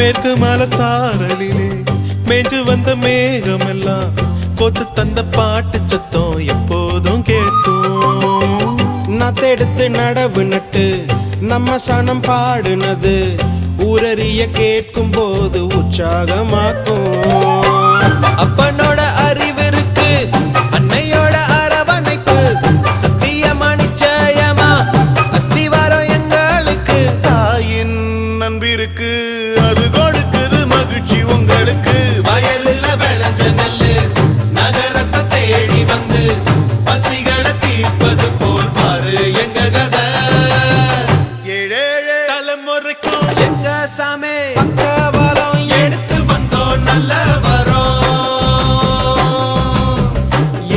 மேற்கு மலை சாரலிலே மேஞ்சு வந்த மேகமெல்லாம் கோத்து தந்த பாட்டு சத்தம் எப்போதும் கேட்கும். நத்தெடுத்து நடவு நட்டு நம்ம சனம் பாடுனது ஊரறிய கேட்கும் போது உற்சாகமாக்கும். அப்பனோட அறிவிருக்கு அன்னையோட அரவணைப்பு சத்தியமா நிச்சயமா அஸ்திவாரம் எங்களுக்கு. தாயின் நண்பிருக்கு அது கொடுக்குது மகிழ்ச்சி உங்களுக்கு. வயலில் விளைஞ்ச நெல்லு நகரத்தை தேடி வந்து பசிகளை தீர்ப்பது போல் பாரு எங்க கதை. ஏழேழே தலைமுறைக்கும் எங்க சாமி பக்கபலம் எடுத்து வந்தோம் நல்ல வரோம்.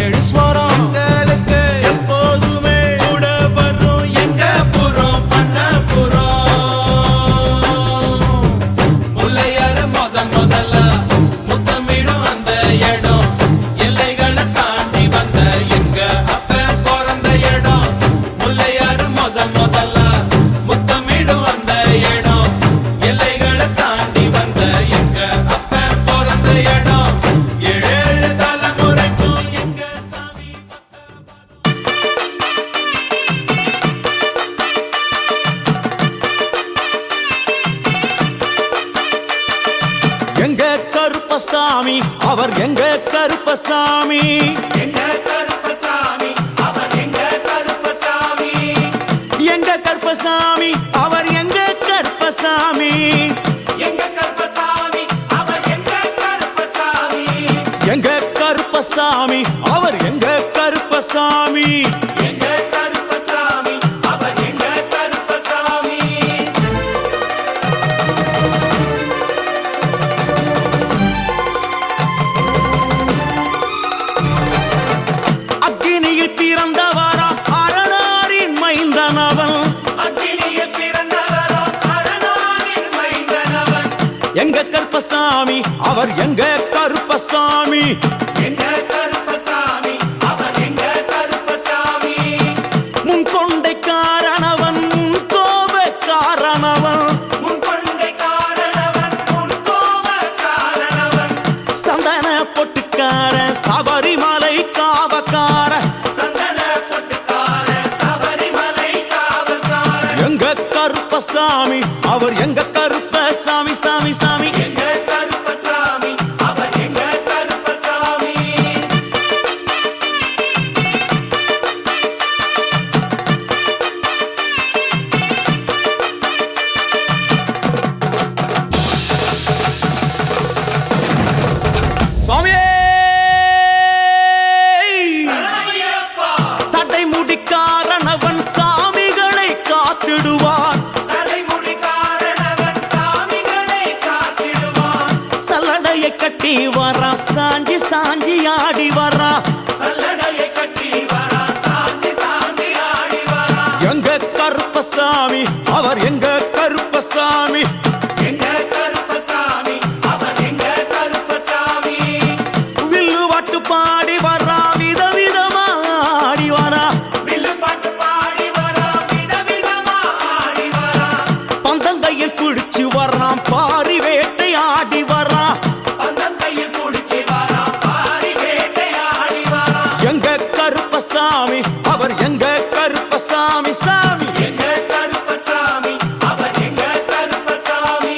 ஏழு ஸ்வரம் எங்களுக்கு எப்போதுமே கூட வரும் எங்க புறம் பண்ண முல்லையாறு முதல்ல முத்தமிடும் அந்த இடம். எல்லைகளை தாண்டி வந்த எங்க அப்ப பிறந்த இடம். முல்லையாறு முதல்ல முத்தமிடும் அந்த இடம். எல்லைகளை தாண்டி வந்த எங்க அப்ப பிறந்த இடம். ஏழு தலைமுறைக்கும் எங்க சாமி எங்க கருப்பசாமி அவர் எங்க கருப்பசாமி எங்க கருப்பசாமி அவர் எங்க கருப்பசாமி. எங்க கருப்பசாமி அவர் எங்க கருப்பசாமி எங்க கருப்பசாமி அவர் எங்க கருப்பசாமி. எங்க கருப்பசாமி அவர் எங்க கருப்பசாமி எங்க கருப்பசாமி அவர் எங்க கருப்பசாமி. அக்கினியில் பிறந்தவரா அரணாரின் மைந்தனவன் அக்கினியில் பிறந்தவரோ அரணாரின் மைந்தனவன். எங்க கருப்பசாமி அவர் எங்க கருப்பசாமி எங்க கருப்பசாமி அவர் எங்க கருப்பசாமி. முன் கொண்டை காரணவன் முன் கோப காரணவன் முன் கொண்டை காரணவன் முன் கோப காரணவன். சந்தன பொட்டுக்கார சபரிமலை காவக்கார சந்தன பொட்டுக்கார சபரிமலை காவல்கார. எங்க கருப்பசாமி அவர் எங்க கருப்பசாமி சாமி சாமி எங்க கருப்பசாமி அவர் எங்க கருப்பசாமி. சுவாமியே சரணமையப்பா. சடைமுடிக்காரனவன் சாமிகளை காத்திடுவான் சடைமுடிக்காரனவன் சாமிகளை காத்திடுவான். சல்லடையை கட்டி வரான் சாஞ்சி சாஞ்சி ஆடி வரான் சல்லடையை கட்டி வரா சாந்தி சாந்தி ஆடி வரா. எங்க கருப்பசாமி அவர் எங்க கருப்பசாமி எங்க கருப்பசாமி அவர் எங்க கருப்பசாமி. வில்லுவாட்டு பாடி வரா விதவிதமா ஆடி வரா வில்லு பாட்டு பாடி வரா விதவிதமா ஆடி வரா. பந்தங்கையில் குடிச்சு வர்றான் பாரி வேட்டை ஆடி வரா பந்தங்கையில் குடிச்சு வரா பாரி வேட்டையாடி வரா. எங்க கருப்பசாமி அவர் எங்க கருப்பசாமி சாமி எங்க கருப்பசாமி அவர் எங்க கருப்பசாமி.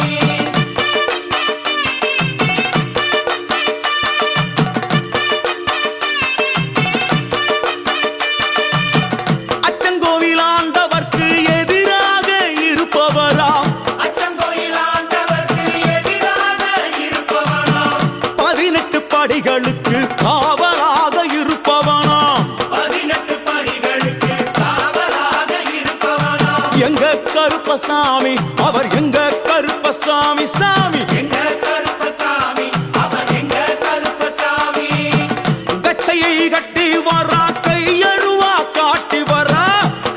அச்சங்கோவில் ஆண்டவர்க்கு எதிராக இருப்பவரா அச்சங்கோயில் ஆண்டவர்க்கு எதிராக இருப்பவனா. 18 படிகளுக்கு காவலாக இருப்பவனா 18 படிகளுக்கு காவலாக இருப்பவனா. எங்க கருப்பசாமி அவர் எங்க கருப்பசாமி சாமி எங்க கருப்பசாமி அவர் எங்க கருப்பசாமி. கச்சையை கட்டி வரா கையழுவா காட்டி வரா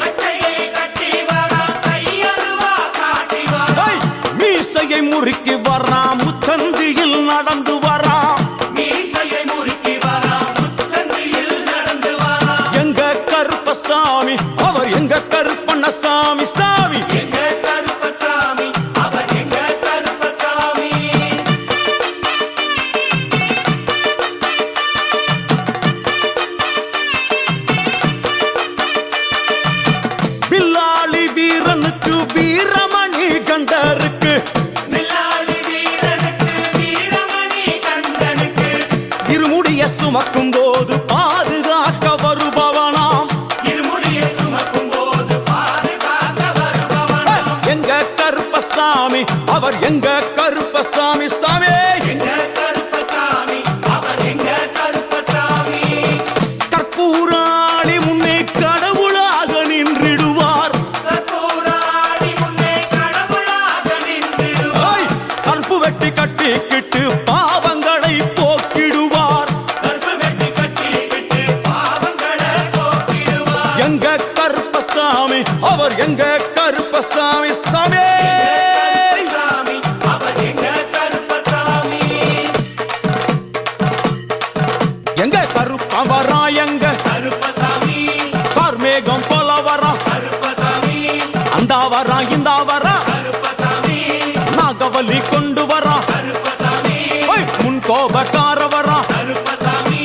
கச்சையை கட்டி வரா கையருவா காட்டி வரா. ஐ, மீசையை முறுக்கி வரா முச்சந்தியில் நடந்து வரா மீசையை முறுக்கி வரா முச்சந்தியில் நடந்து வரா. எங்க கருப்பசாமி அவர் எங்க கருப்பண்ணசாமி சாமி எங்க கருப்பசாமி அவர் எங்க கருப்பசாமி. கருப்பசாமி அவர் எங்க கருப்பசாமி சாமி எங்க கருப்பசாமி அவர் எங்க கருப்பசாமி கற்பூராளி முன்னே கடவுளாக நின்றிடுவார் கற்பூராடி முன்னே கடவுளாக நின்றிடுவார் கற்பு வெட்டி கட்டிக்கிட்டு பாவங்களை போக்கிடுவார் கற்பு வெட்டி கட்டிக்கிட்டு பாவங்களை போக்கிடுவார் எங்க கருப்பசாமி அவர் எங்க கருப்பசாமி சாமி சாமி அவர் எங்க கருப்பசாமி எங்க கருப்பன் வரா எங்க கருப்பசாமி கார்மேகம் போல வரா கருப்பசாமி அந்த வரா இந்த வரா கருப்பசாமி நாகவலி கொண்டு வரா கருப்பசாமி முன் கோபக்கார வரா கருப்பசாமி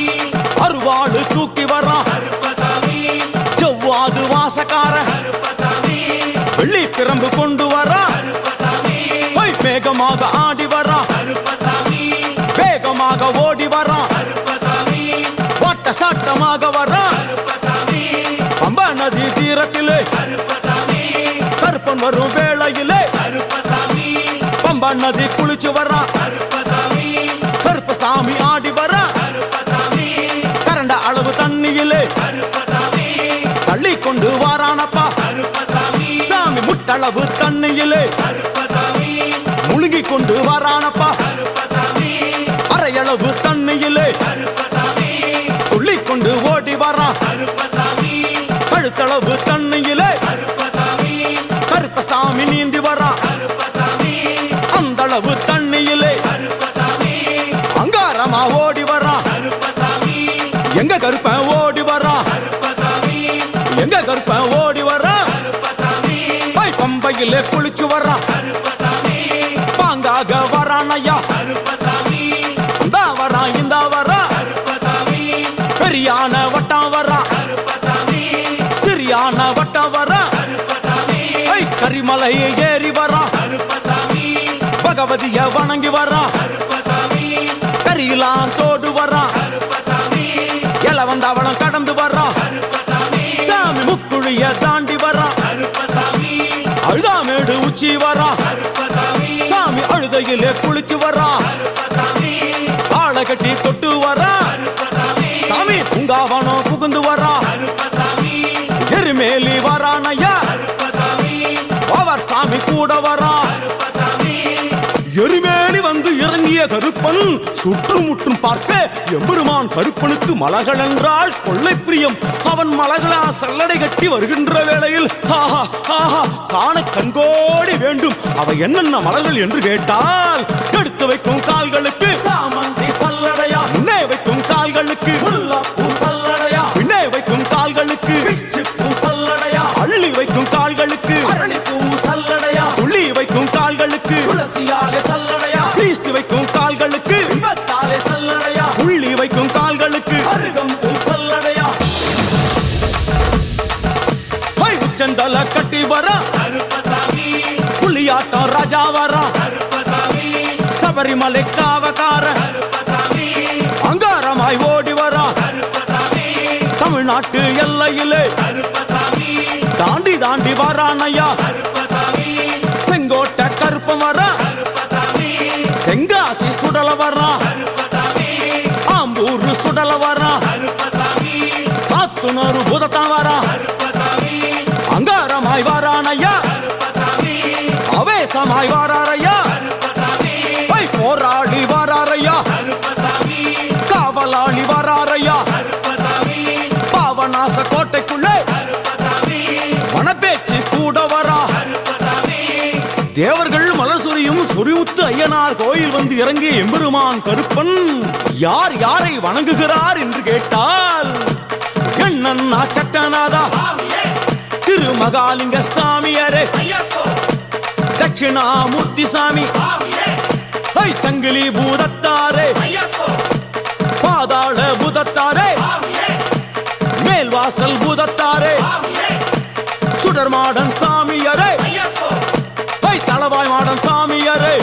அருவாடு தூக்கி வரா கருப்பசாமி செவ்வாது வாசக்கார கருப்பசாமி வெள்ளி பிரம்பு கொண்டு வரா கருப்பசாமி வேகமாக ஆடி வரா கருப்பசாமி வேகமாக ஓடி வரா கருப்பசாமி வாட்ட சாட்டமாக வரா கருப்பசாமி பம்பா நதி தீரத்திலே கருப்பசாமி கருப்பன் வரும் வேளையிலே கருப்பசாமி பம்பா நதி குளிச்சு வரா கருப்பசாமி கருப்பசாமி ஆடி வரா கருப்பசாமி கரண்ட அளவு தண்ணியிலே கருப்பசாமி தள்ளி கொண்டு வாரானப்பா கருப்பசாமி சாமி முட்டளவு தண்ணியிலே கருப்பசாமி முழுங்கி கொண்டு வாரானப்பா கருப்பசாமி அரையளவு தண்ணியிலே கருப்பசாமி துள்ளி கொண்டு ஓடி வரா கருப்பசாமி கழுத்தளவு தண்ணியிலே கருப்பசாமி கருப்பசாமி நீந்தி வரா கருப்பசாமி அந்தளவு தண்ணியிலே கருப்பசாமி அங்காரமா ஓடி வரா கருப்பசாமி எங்க கருப்பன் ஓடி வரா கருப்பசாமி எங்க கருப்பன் ஓடி வரா கருப்பசாமி பம்பையிலே குளிச்சு வரா கருப்பசாமி பாங்காக வரானையா கருப்பசாமி அந்த வரா இந்த வரா கருப்பசாமி பெரியான வட்டம் வரா கருப்பசாமி சிறியான வட்டம் வரா கருப்பசாமி கரிமலையை ஏறி வரா கருப்பசாமி பகவதிய வணங்கி வரா கருப்பசாமி கரியெல்லாம் தோடு வரா கருப்பசாமி இளவந்தவளம் கடந்து வரா கருப்பசாமி சாமி முக்குழிய தாண்டி வரா கருப்பசாமி அழுதாமேடு உச்சி வரா கருப்பசாமி சாமி அழுதையிலே குளிச்சு வரா கருப்பசாமி ஆளை கட்டி தொட்டு வரா கருப்பசாமி சாமி பூங்காவனம் புகுந்து வரா கருப்பசாமி எருமேலி வரானையா கருப்பசாமி அவர் சாமி கூட வரா கருப்பசாமி எருமேலி வந்து இறங்கிய கருப்பன் சுற்றுமுற்றும் பார்க்க எம்பெருமான் கருப்பனுக்கு மலகள் என்றால் கொள்ளை பிரியம் அவன் மலகளா சல்லடை கட்டி வருகின்ற வேளையில் ஆஹா ஆஹா காண கண்கோடி வேண்டும் அவை என்னென்ன மலர்கள் என்று கேட்டால் எடுத்து வைக்கும் கால்களுக்கு சாமந்தி சல்லடையா முன்னே வைக்கும் கால்களுக்கு முல்லைப்பூ சல்லடையா பின்னே வைக்கும் கால்களுக்கு பிச்சிப்பூ சல்லடையா அள்ளி வைக்கும் கால்களுக்கு அரளிப்பூ சல்லடையா துள்ளி வைக்கும் கால்களுக்கு துளசியாலே சல்லடையா வீசி வைக்கும் கால்களுக்கு விபத்தாலே சல்லடையா உள்ளி வைக்கும் கால்களுக்கு அருகம்பூ சல்லடையா உச்சந்தல கட்டி வரா கருப்பசாமி புலியாட்டம் ராஜா வரா கருப்பசாமி சபரிமலை காவக்கார கருப்பசாமி அங்காரமாய் ஓடி வரா கருப்பசாமி தமிழ்நாட்டு எல்லையிலே கருப்பசாமி தாண்டி தாண்டி வரானையா கருப்பசாமி செங்கோட்டை கருப்பம் வரா கருப்பசாமி தெங்காசி சுடல வரா கருப்பசாமி ஆம்பூர் சுடல வரா கருப்பசாமி சாத்துனூர் புதத்தான் வரா கருப்பசாமி அங்காரமாய் வரானையா கருப்பசாமி அவேசமாய் வராரையா கருப்பசாமி போராடி வராரையா கருப்பசாமி காவலாளி வராரையா கருப்பசாமி பாவநாச கோட்டைக்குள்ளே கருப்பசாமி மனப்பேச்சு கூட வரா கருப்பசாமி தேவர்கள் மலர் சொரியும் சொரிமுத்து ஐயனார் கோயில் வந்து இறங்கிய எம்பெருமான் கருப்பன் யார் யாரை வணங்குகிறார் என்று கேட்டால் என்னன்னா சட்டநாதா திருமகாலிங்க சாமியாரே தட்சிணாமூர்த்தி சாமி சங்கிலி பூதத்தாரே பாதாள பூதத்தாரே மேல்வாசல் பூதத்தாரே சுடர்மாடன் சாமியாரே தளவாய் மாடன் சாமியாரே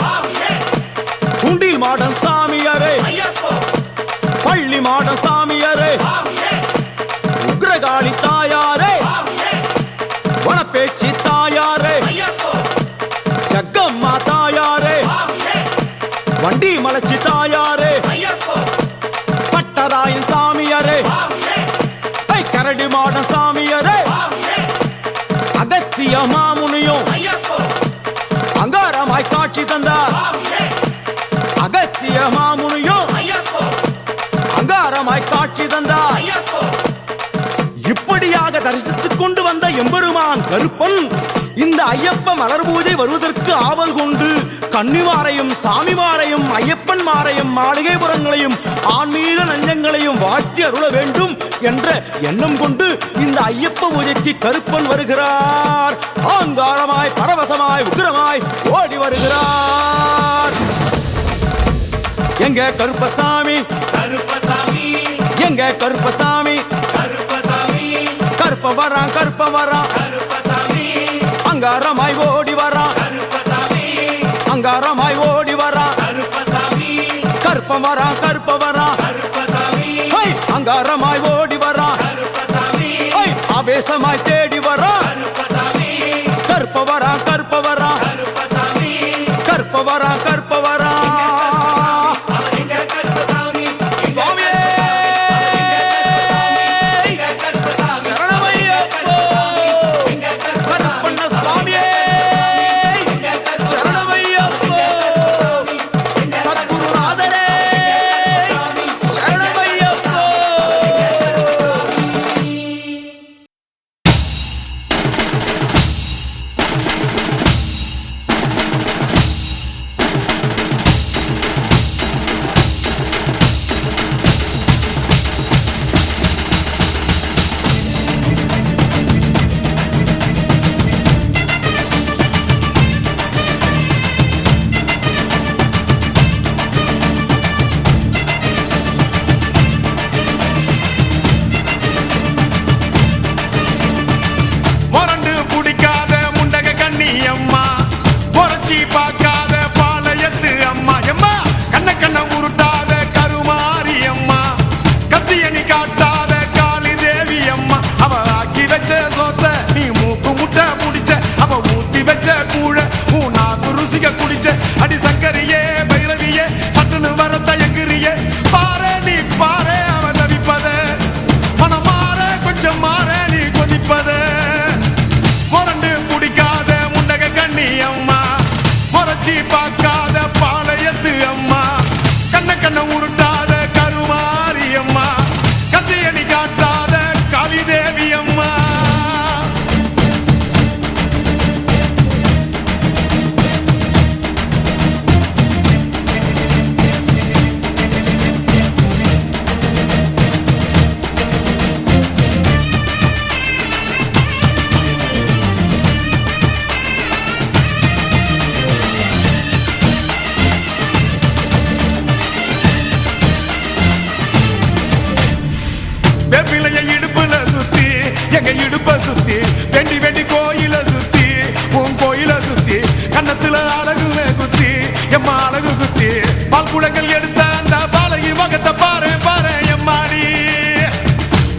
குண்டில் மாடன் சாமியாரே பள்ளி மாடன் சாமியாரே உக்ரகாளி தாயாரே வனப்பேச்சி தாயாரே ஜக்கம்மா கட்டராயன் சாமியாரே கரடி மாடன் சாமியாரே அகஸ்திய மாமுனியும் அங்காரமாய் காட்சி தந்தார் அகஸ்திய மாமுனியும் அங்காரமாய் காட்சி தந்தார் இப்படியாக தரிசித்துக் கொண்டு வந்த எம்பெருமான் கருப்பன் இந்த ஐயப்ப மலர் பூஜை வருவதற்கு ஆவல் கொண்டு கன்னிமாரையும் சாமிமாரையும் ஐயப்பன் மாரையும் மாளிகைபுரங்களையும் ஆன்மீக நஞ்சங்களையும் வாழ்த்தி அருள வேண்டும் என்ற எண்ணம் கொண்டு இந்த ஐயப்ப பூஜைக்கு கருப்பன் வருகிறார். ஆங்காரமாய் பரவசமாய் உக்கிரமாய் ஓடி வருகிறார். எங்க கருப்பசாமி எங்க கருப்பசாமி கருப்ப வரான் அங்காரமாய் ஓடி வரான் அங்காரமாய் ஓடி வரான் கருப்ப வரான் அங்காரமாய் ஓடி வரான் ஆவேசமாய் தேடி வரான் கருப்ப வரான்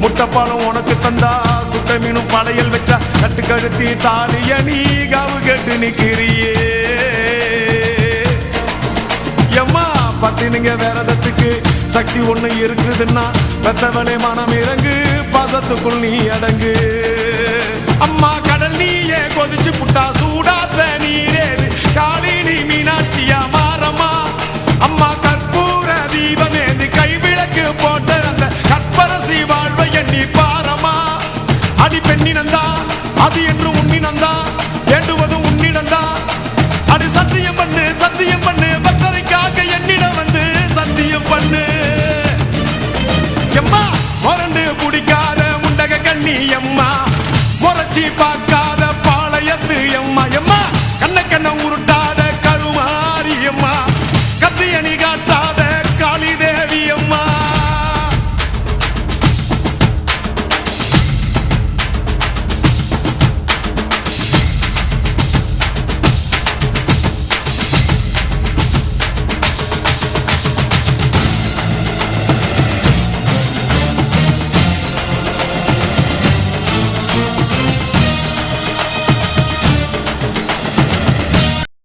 முட்டைப்பாலம் உனக்கு தந்தா சுட்ட மீனும் படையல் வச்சா கட்டு கழுத்தி தாலிய நீ காவு கேட்டு நிக்கிறியே எம்மா பத்தினுங்க வேறதத்துக்கு சக்தி ஒண்ணு இருக்குதுன்னா பெத்தவளே மனம் இறங்கு பாசத்துக்குள் நீ அடங்கு அம்மா கடல் நீயே கொதிச்சு புட்டா சூடாத்த நீரேது காளி நீ மீனாட்சியா மாறம்மா அம்மா கற்பூர தீபமேந்து கைவிளக்கு போட்ட அந்த கற்பரசி வாழ்வை எண்ணி பாரமா அடி பெண்ணினந்தா அது என்று உன்னினந்தா வேண்டுவதும் உன்னிடந்தா அடி சத்தியம் பண்ணு பக்தரைக்காக என்னிடம் வந்து சத்தியம் பண்ணு எம்மா முரண்டு குடிக்காத முண்டக கண்ணி எம்மா முறைச்சி பார்க்காத பாளையத்து எம்மா எம்மா